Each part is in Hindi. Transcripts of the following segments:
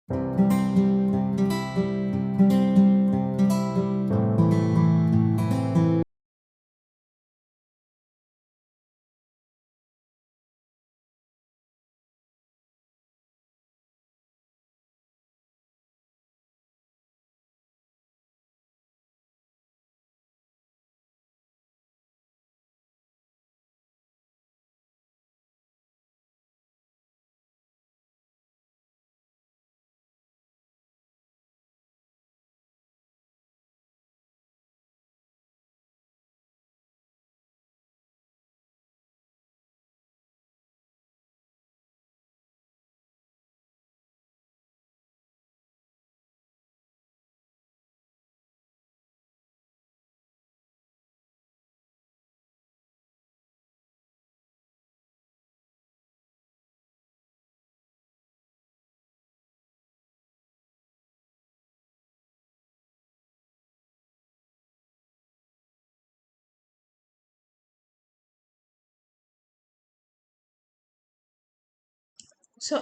सो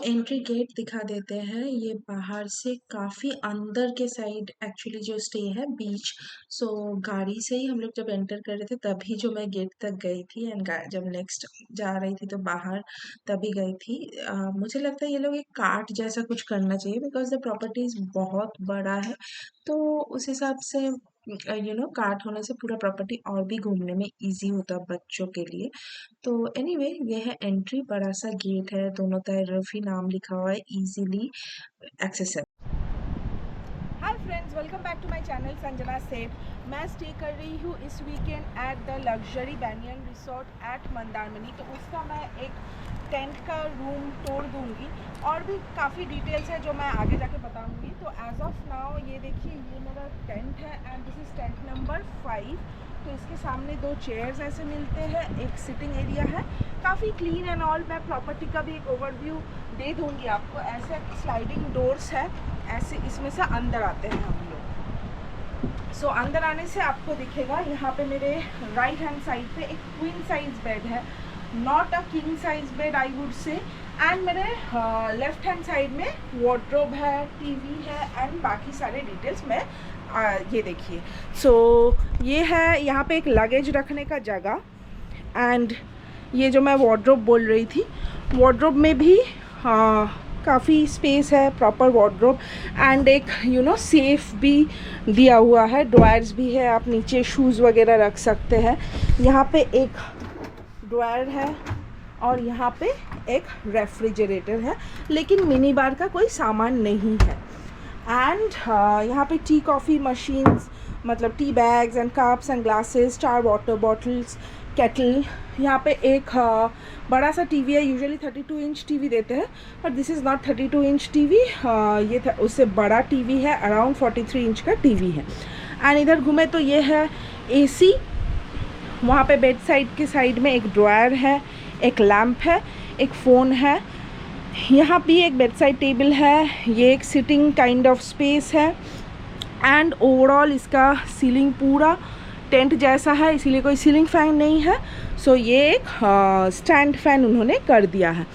एंट्री गेट दिखा देते हैं। ये बाहर से काफ़ी अंदर के साइड एक्चुअली जो स्टे है बीच। सो गाड़ी से ही हम लोग जब एंटर कर रहे थे तभी जो मैं गेट तक गई थी, एंड जब नेक्स्ट जा रही थी तो बाहर तभी गई थी। मुझे लगता है ये लोग एक कार्ट जैसा कुछ करना चाहिए, बिकॉज द प्रॉपर्टीज बहुत बड़ा है। तो उस हिसाब से कार्ट होने से पूरा प्रॉपर्टी और भी घूमने में इजी होता है बच्चों के लिए। तो एनीवे ये है एंट्री, बड़ा सा गेट है, दोनों तरफ ही नाम लिखा हुआ है, easily accessible. Hi friends, welcome back to my channel Sanjana Seth. मैं स्टे कर रही हूँ इस weekend at the luxury banyan resort at Mandarmani. तो उसका मैं एक टेंट का रूम तोड़ दूँगी और भी काफ़ी डिटेल्स है जो मैं आगे जाके बताऊँगी। तो एज ऑफ नाउ ये देखिए, ये मेरा टेंट है and this is tent number 5। तो इसके सामने 2 चेयर्स ऐसे मिलते हैं, एक सिटिंग एरिया है, काफ़ी क्लीन एंड ऑल। मैं प्रॉपर्टी का भी एक ओवरव्यू दे दूँगी आपको। ऐसे स्लाइडिंग डोर्स है, ऐसे इसमें से अंदर आते हैं हम लोग। सो अंदर आने से आपको दिखेगा यहाँ पे मेरे राइट हैंड साइड पे एक क्वीन साइज बेड है, not a king size bed I would से। एंड मेरे लेफ्ट हैंड साइड में वार्डरोब है, टीवी है एंड बाकी सारे डिटेल्स मैं ये देखिए। सो ये है यहाँ पे एक लगेज रखने का जगह। एंड ये जो मैं वार्डरोब बोल रही थी, वार्डरोब में भी काफ़ी स्पेस है, प्रॉपर वार्डरोब। एंड एक सेफ भी दिया हुआ है, ड्रॉयर्स भी है, आप नीचे शूज़ वगैरह रख सकते हैं। यहाँ पे एक ड्रॉयर है और यहाँ पे एक रेफ्रिजरेटर है, लेकिन मिनी बार का कोई सामान नहीं है। एंड यहाँ पे टी कॉफ़ी मशीन्स, मतलब tea bags and cups and glasses, 4 water bottles, kettle. यहाँ पे एक बड़ा सा टीवी है, यूजुअली 32 इंच टीवी देते हैं, but this is not 32 inch TV. ये उससे बड़ा टीवी है, अराउंड 43 इंच का टीवी है। एंड इधर घूमे तो ये है एसी। वहाँ पे बेड साइड के साइड में एक ड्रॉयर है, एक लैम्प है, एक फ़ोन है। यहाँ भी एक बेड साइड टेबल है, ये एक सिटिंग काइंड ऑफ स्पेस है। एंड ओवरऑल इसका सीलिंग पूरा टेंट जैसा है, इसीलिए कोई सीलिंग फ़ैन नहीं है। सो ये एक स्टैंड फ़ैन उन्होंने कर दिया है।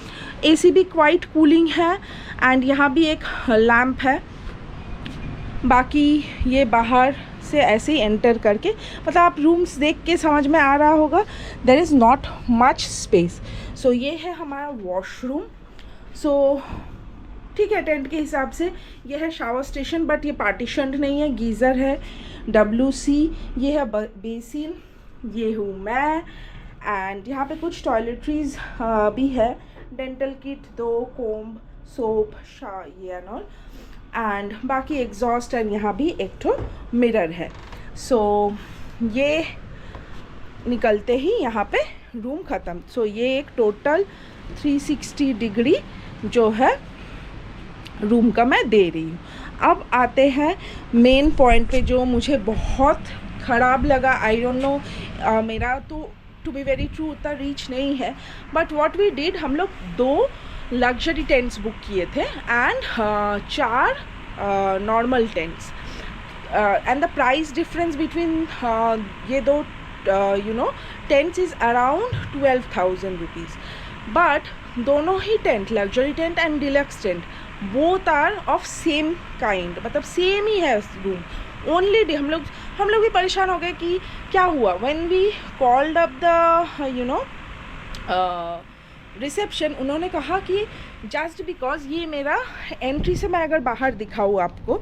एसी भी क्वाइट कूलिंग है। एंड यहाँ भी एक लैम्प है। बाकी ये बाहर से ऐसे ही एंटर करके, मतलब आप रूम्स देख के समझ में आ रहा होगा, there is not much space. So ये है हमारा वॉशरूम। सो ठीक है, टेंट के हिसाब से ये है शावर स्टेशन, बट ये पार्टीशन्ड नहीं है। गीज़र है, WC, ये है बेसिन, ये हूँ मैं। एंड यहाँ पे कुछ टॉयलेटरीज भी है, डेंटल किट, 2 कोम्ब, सोप, ये एंड ऑल। एंड बाकी एग्जॉस्ट एंड यहाँ भी एक तो मिरर है। सो ये निकलते ही यहाँ पे रूम ख़त्म। सो ये एक टोटल 360 डिग्री जो है रूम का मैं दे रही हूँ। अब आते हैं मेन पॉइंट पे जो मुझे बहुत ख़राब लगा। आई डोंट नो, मेरा तो टू बी वेरी ट्रू उतना रीच नहीं है, बट व्हाट वी डिड, हम लोग 2 लग्जरी टेंट्स बुक किए थे and 4 normal tents. And the price difference between ये 2 tents is around 12,000 rupees. But दोनों ही tent, luxury tent and deluxe tent, both are of same kind, मतलब सेम ही है रूम। ओनली हम लोग भी परेशान हो गए कि क्या हुआ। When we called up the reception, उन्होंने कहा कि जस्ट बिकॉज ये मेरा एंट्री से, मैं अगर बाहर दिखाऊँ आपको,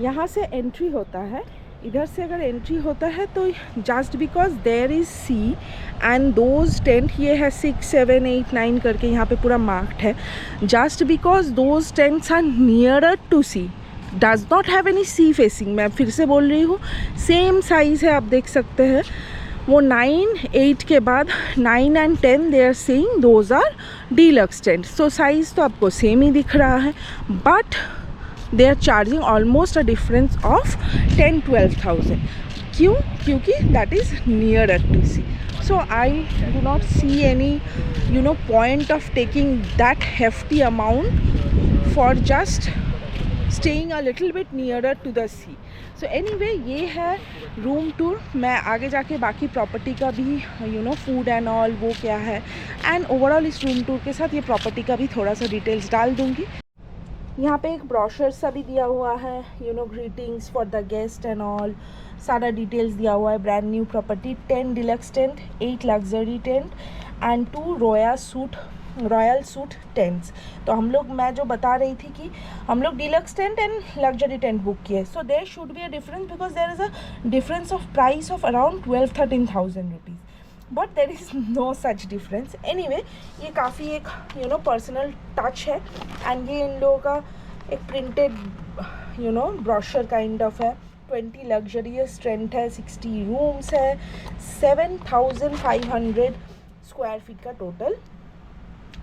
यहाँ से एंट्री होता है, इधर से अगर एंट्री होता है तो just because there is sea and those tent, ये है 6, 7, 8, 9 करके यहाँ पे पूरा मार्क्ड है, just because those tents are nearer to sea, does not have any sea facing. मैं फिर से बोल रही हूँ, सेम साइज़ है, आप देख सकते हैं। वो 9, 8 के बाद 9 and 10 they are saying those are deluxe tent. So size तो आपको सेम ही दिख रहा है, but they are charging almost a difference of 10-12,000. क्यों? क्योंकि that is nearer to sea. So I do not see any point of taking that hefty amount for just staying a little bit nearer to the sea. So anyway, ये है रूम टूर। मैं आगे जाके बाकी प्रॉपर्टी का भी फूड एंड ऑल वो क्या है, एंड ओवरऑल इस रूम टूर के साथ ये प्रॉपर्टी का भी थोड़ा सा डिटेल्स डाल दूँगी। यहाँ पे एक ब्रोशर सा भी दिया हुआ है, greetings for the guest and all, सारा डिटेल्स दिया हुआ है। Brand new property, 10 deluxe tent, 8 luxury tent and 2 royal suite tents. तो मैं जो बता रही थी कि हम लोग deluxe tent and luxury tent book किए, so there should be a difference because there is a difference of price of around 12-13,000 rupees, but there is no such difference. Anyway, ये काफ़ी एक पर्सनल टच है, एंड ये इन लोगों का एक प्रिंटेड ब्रोशर काइंड ऑफ है। 20 लग्जरियस टेंट है, 60 रूम्स है, 7,500 स्क्वायर फीट का टोटल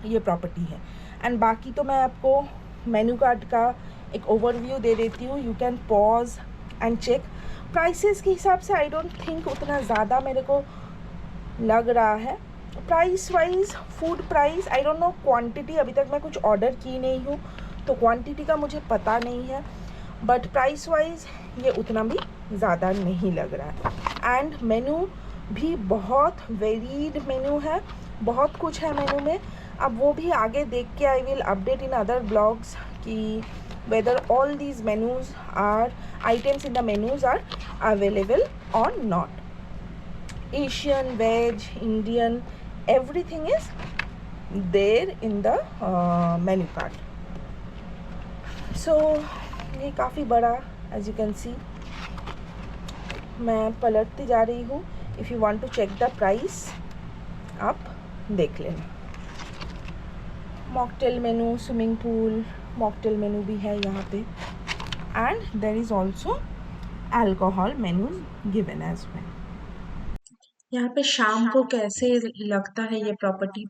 ये प्रॉपर्टी है। एंड बाकी तो मैं आपको मेन्यू कार्ड का एक ओवरव्यू दे देती हूँ, you can pause and check. Prices के हिसाब से आई डोंट थिंक उतना ज़्यादा मेरे को लग रहा है। Price wise, food price I don't know, quantity अभी तक मैं कुछ ऑर्डर की नहीं हूँ तो क्वांटिटी का मुझे पता नहीं है, बट प्राइस वाइज ये उतना भी ज़्यादा नहीं लग रहा है। एंड मेन्यू भी बहुत वेरीड मेन्यू है, बहुत कुछ है मेन्यू में। अब वो भी आगे देख के I will update in other blogs कि whether all these menus are items in the menus are available or not. Asian, veg, Indian, everything is there in the menu card. So ये काफ़ी बड़ा, as you can see, मैं पलटती जा रही हूँ। If you want to check the price, आप देख लेना। Mocktail menu, swimming pool mocktail menu भी है यहाँ पे, and there is also alcohol menus given as well. यहाँ पे शाम को कैसे लगता है ये प्रॉपर्टी,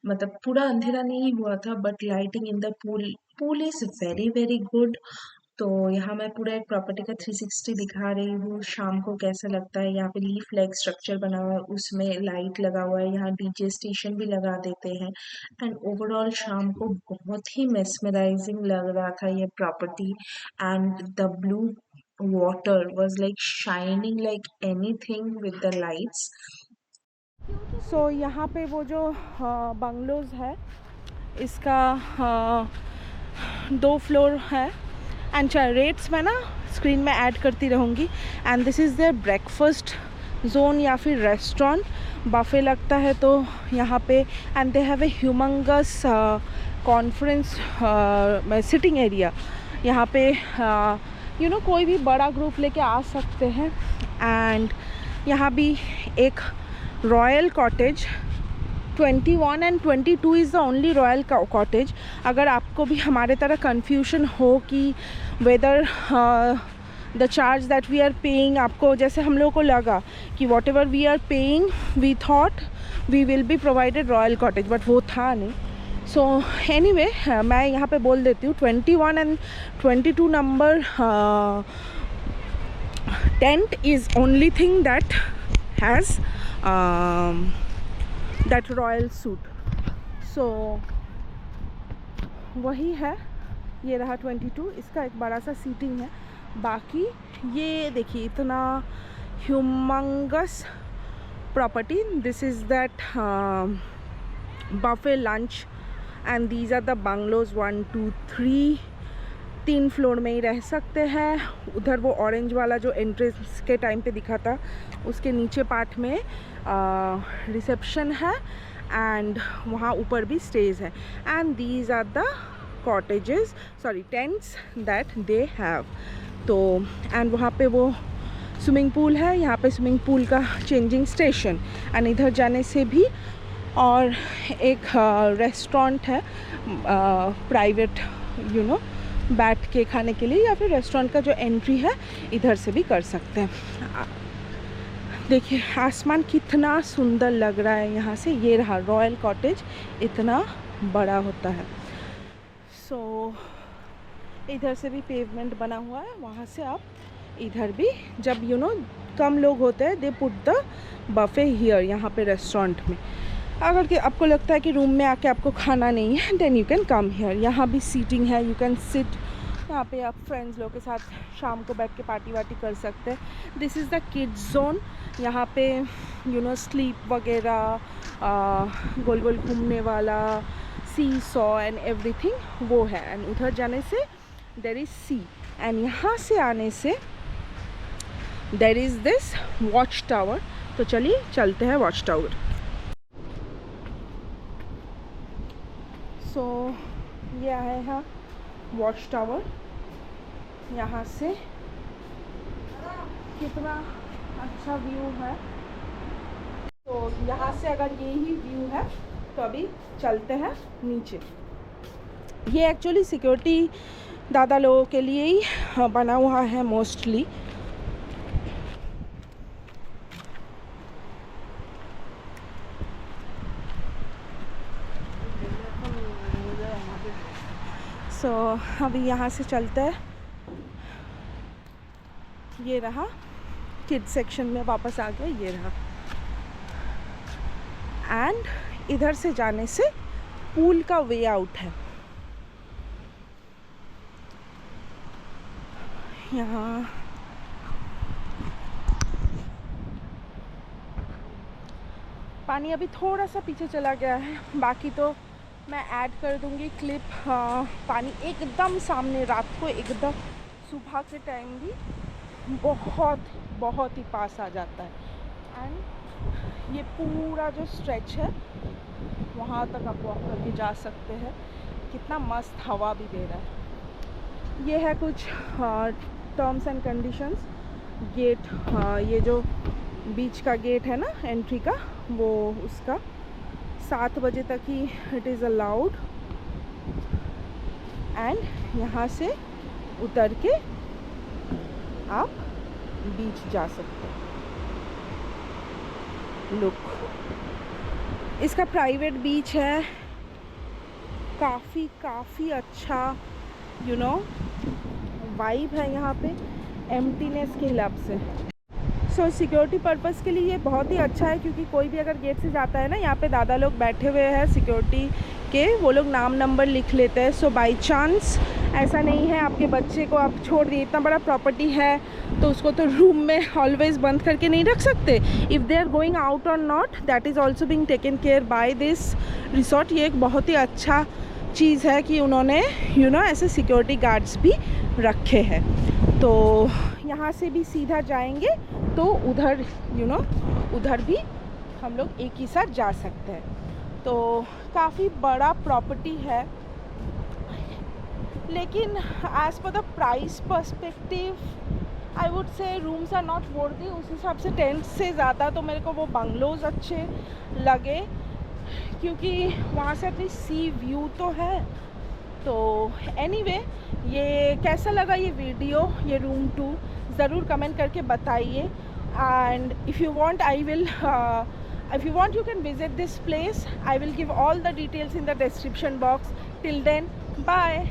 मतलब पूरा अंधेरा नहीं हुआ था, but lighting in the pool is very very good. तो यहाँ मैं पूरा एक प्रॉपर्टी का 360 दिखा रही हूँ, शाम को कैसा लगता है। यहाँ पे लीफ लाइक स्ट्रक्चर बना हुआ है, उसमें लाइट लगा हुआ है, यहाँ डीजे स्टेशन भी लगा देते हैं, एंड ओवरऑल शाम को बहुत ही मेस्मराइजिंग लग रहा था ये property. And the blue water was like shining like anything with the lights. सो यहाँ पे वो जो बंगलोज है, इसका 2 फ्लोर है, एंड रेट्स मैं ना स्क्रीन में ऐड करती रहूँगी। And this is their breakfast zone या फिर रेस्टोरेंट, बफे लगता है तो यहाँ पे, and they have a humongous conference sitting area. यहाँ पे कोई भी बड़ा ग्रुप लेके आ सकते हैं। एंड यहाँ भी एक royal cottage, 21 and 22 is the only royal cottage. अगर आपको भी हमारे तरह कन्फ्यूजन हो कि whether the charge that we are paying, आपको जैसे हम लोगों को लगा कि whatever we are paying we thought we will be provided royal cottage, but वो था नहीं। सो एनीवे, मैं यहाँ पे बोल देती हूँ 21 and 22 number tent is only thing that has that royal suite. So वही है, ये रहा 22, इसका एक बड़ा सा सीटिंग है। बाकी ये देखिए इतना humongous property, this is that buffet lunch and these are the bungalows 1 2 3, 3 floor में ही रह सकते हैं। उधर वो ऑरेंज वाला जो एंट्रेंस के टाइम पे दिखा था उसके नीचे पार्ट में रिसेप्शन है एंड वहाँ ऊपर भी स्टेज है। And these are the cottages, sorry tents that they have. तो एंड वहाँ पे वो स्विमिंग पूल है, यहाँ पे स्विमिंग पूल का चेंजिंग स्टेशन, एंड इधर जाने से भी और एक रेस्टोरेंट है प्राइवेट, यू नो, बैठ के खाने के लिए, या फिर रेस्टोरेंट का जो एंट्री है इधर से भी कर सकते हैं। देखिए आसमान कितना सुंदर लग रहा है यहाँ से। ये रहा रॉयल कॉटेज, इतना बड़ा होता है। सो इधर से भी पेवमेंट बना हुआ है, वहाँ से आप इधर भी, जब यू नो कम लोग होते हैं, they put the buffet here, यहाँ पे रेस्टोरेंट में। अगर कि आपको लगता है कि रूम में आके आपको खाना नहीं है, then you can come here. यहाँ भी सीटिंग है, यू कैन सिट, यहाँ पे आप फ्रेंड्स लोग के साथ शाम को बैठ के पार्टी वार्टी कर सकते हैं। This is the kids zone, यहाँ पे यू नो स्लीप वगैरह, गोल गोल घूमने वाला, सी सॉ एंड एवरीथिंग वो है। एंड उधर जाने से देर इज़ सी, एंड यहाँ से आने से there is this watch tower. तो चलिए चलते हैं वॉच टावर। सो ये आए हैं वॉच टावर। यहाँ से कितना अच्छा व्यू है। तो यहाँ से अगर यही व्यू है तो अभी चलते हैं नीचे। ये एक्चुअली सिक्योरिटी दादा लोगों के लिए ही बना हुआ है मोस्टली। सो अभी यहाँ से चलते हैं। ये रहा किड्स सेक्शन में वापस आ गया, ये रहा। एंड इधर से जाने से पूल का वे आउट है। यहाँ पानी अभी थोड़ा सा पीछे चला गया है, बाकी तो मैं ऐड कर दूँगी क्लिप। पानी एकदम सामने, रात को एकदम, सुबह के टाइम भी बहुत बहुत ही पास आ जाता है। एंड ये पूरा जो स्ट्रेच है वहाँ तक आप वॉक करके जा सकते हैं। कितना मस्त हवा भी दे रहा है। ये है कुछ टर्म्स एंड कंडीशंस। गेट, ये जो बीच का गेट है ना एंट्री का, वो उसका 7 बजे तक ही इट इज़ अलाउड। एंड यहाँ से उतर के आप बीच जा सकते हैं। लुक, इसका प्राइवेट बीच है, काफ़ी अच्छा यू नो वाइब है यहाँ पे एम्प्टीनेस के हिसाब से। सो सिक्योरिटी पर्पज़ के लिए ये बहुत ही अच्छा है, क्योंकि कोई भी अगर गेट से जाता है ना, यहाँ पे दादा लोग बैठे हुए हैं सिक्योरिटी के, वो लोग नाम नंबर लिख लेते हैं। सो बाई चांस ऐसा नहीं है आपके बच्चे को आप छोड़ दिए, इतना बड़ा प्रॉपर्टी है तो उसको तो रूम में ऑलवेज़ बंद करके नहीं रख सकते। If they are going out or not, that is also being taken care by this resort. ये एक बहुत ही अच्छा चीज़ है कि उन्होंने यू नो ऐसे सिक्योरिटी गार्ड्स भी रखे हैं। तो यहाँ से भी सीधा जाएंगे तो उधर यू नो उधर भी हम लोग एक ही साथ जा सकते हैं। तो काफ़ी बड़ा प्रॉपर्टी है, लेकिन as per the price perspective I would say rooms are not worthy. उस हिसाब से टेंट से ज़्यादा तो मेरे को वो बंगलोज अच्छे लगे, क्योंकि वहाँ से एटलीस्ट सी व्यू तो है। तो एनीवे, ये कैसा लगा ये वीडियो, ये रूम टूर, ज़रूर कमेंट करके बताइए। And if you want I will if you want you can visit this place. I will give all the details in the description box. Till then, bye.